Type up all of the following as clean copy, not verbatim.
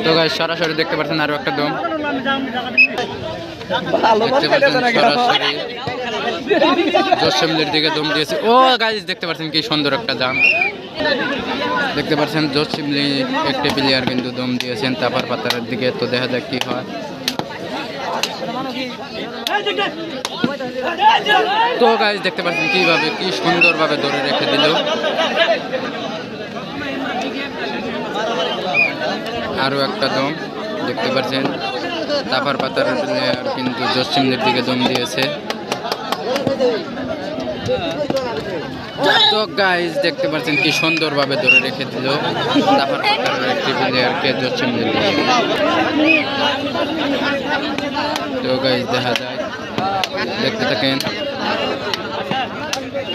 তো গাইস সরাসরি দেখতে পাচ্ছেন আরো একটা দম দেখতে পাচ্ছেন সরাসরি জোসেমলির দিকে দম দিয়েছে। ও গাইস দেখতে পাচ্ছেন কি সুন্দর একটা দাম দেখতে পাচ্ছেন জোসেমলি একটি প্লেয়ার কিন্তু দম দিয়েছেন তাপার পাতারের দিকে। তো দেখা যাক কি হয়। তো গাইস দেখতে পাচ্ছেন কিভাবে কি সুন্দরভাবে ধরে রেখে দিল। আরো একটা দম দেখতে পাচ্ছেন তাপার পাতার প্লেয়ার কিন্তু জসিমদের দিকে দম দিয়েছে। তো গাইস দেখতে পাচ্ছেন কি সুন্দরভাবে ধরে রেখে দিল তাপার পাতার একটি প্লেয়ারকে জসিমদের দিকে। তো গাইস দেখা যায় দেখতে থাকেন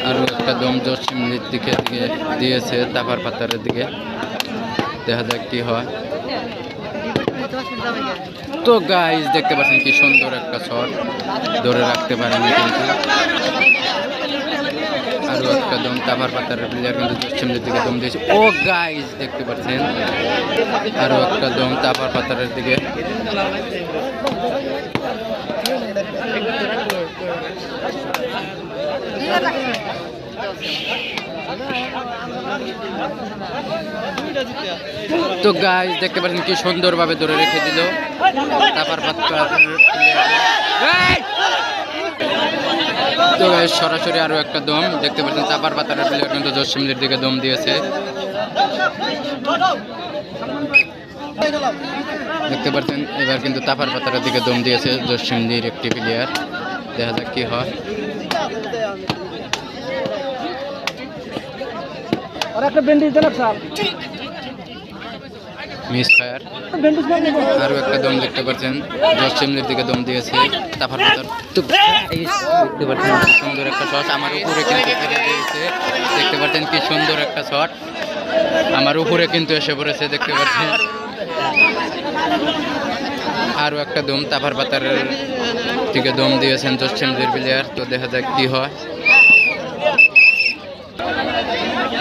আরো একটা দম জসিমদের দিকে দিয়েছে তাপার পাতারের দিকে। দেখা যাক কি হয়। তো গাইস দেখতে পাচ্ছেন কি সুন্দর একটা শট ধরে রাখতে পারেনি কিন্তু। আরো একটা দম তাপার পাতারের প্লেয়ার কিন্তু জসিমদের দিকে দম দিয়েছে। ও গাইস দেখতে পাচ্ছেন আরো একটা দম তাপার পাতারের দিকে। তো গাইস দেখতে পাচ্ছেন কি সুন্দরভাবে ধরে রেখে দিল তাপার পাতার। তো গাইস সরাসরি আরো একটা দম দেখতে পাচ্ছেন তাপার পাতার প্লেয়ার কিন্তু জসিমদের দিকে দম দিয়েছে। দেখতে পাচ্ছেন এবার কিন্তু তাপার পাতার দিকে দম দিয়েছে জসিমদের একটি প্লেয়ার। দেখা যাক কি হয়। মিস ফায়ার আরো একটা দম দেখতে পাচ্ছেন জসিমদের দিকে দম দিয়েছে তাপার পাতার। দেখতে পাচ্ছেন কি সুন্দর একটা শট আমার উপরে কিন্তু ফিরে দিয়েছে। দেখতে পাচ্ছেন কি সুন্দর একটা শট আমার উপরে কিন্তু এসে পড়েছে দেখতে পাচ্ছেন। আরো একটা দম তাপার পাতার দিকে দম দিয়েছেন জসিমদের প্লেয়ার। তো দেখা যাক কি হয়।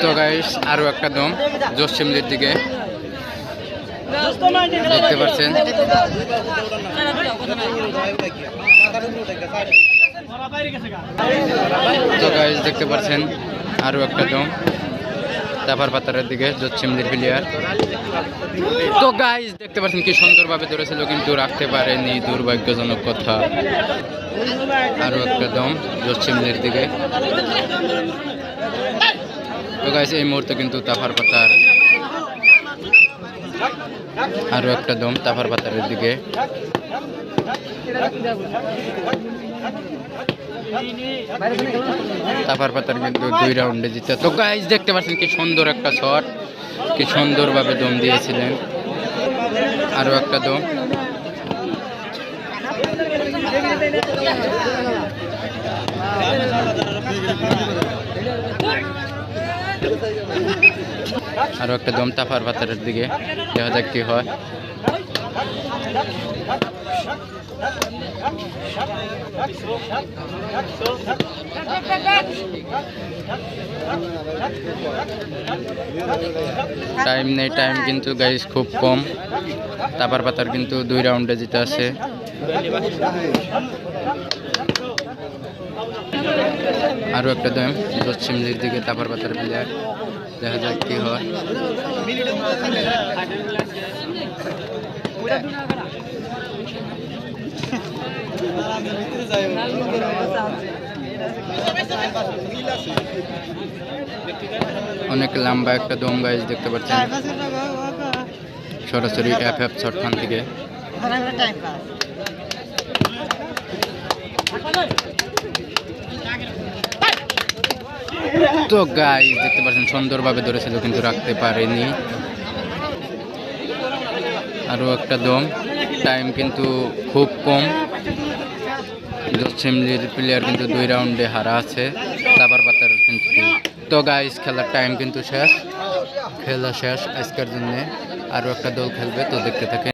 তো গাইস আরো একটা দম জসিমদের দিকে দেখতে পাচ্ছেন। তো গাইস দেখতে পাচ্ছেন আরো একটা দম তাপার পাতারের দিকে জসিমদের প্লেয়ার। তো গাইস দেখতে পাচ্ছেন কি সুন্দরভাবে ধরেছিল কিন্তু রাখতে পারেনি, দুর্ভাগ্যজনক কথা। আরো একটা দম জসিমদের দিকে। তো গাইস এই মুহূর্তে কিন্তু তাপার পাতার আরো একটা দম তাপার পাতারের দিকে। তাপার পাতার কিন্তু 2 রাউন্ডে জিতে। তো গাইস দেখতে পাচ্ছেন কি সুন্দর একটা শট কি সুন্দরভাবে দম দিয়েছিলেন। আরো একটা দম আরো একটা দম তাপার পাতারের দিকে। দেখা যাক কি হয়। টাইম নেই, টাইম কিন্তু গাইস খুব কম। তাপার পাতার কিন্তু 2 রাউন্ডে জিতে আছে। আরো একটা দম জসিমদের দিকে তাপার পাতার প্লেয়ার। দেখা যাক কি হয়। অনেক লম্বা একটা দম গাইস দেখতে পাচ্ছেন সরাসরি এফএফ শটখান থেকে। তো গাইস দেখতে পাচ্ছেন সুন্দরভাবে ধরেছিল কিন্তু রাখতে পারেনি। আরো একটা দম টাইম কিন্তু খুব কম। জসিমদের প্লেয়ার কিন্তু 2 রাউন্ডে হারা আছে তাপার পাতার কিন্তু। তো গাইস খেলার টাইম কিন্তু শেষ, খেলা শেষ আজকের জন্য। আরো একটা দল খেলবে, তো দেখতে থাকেন।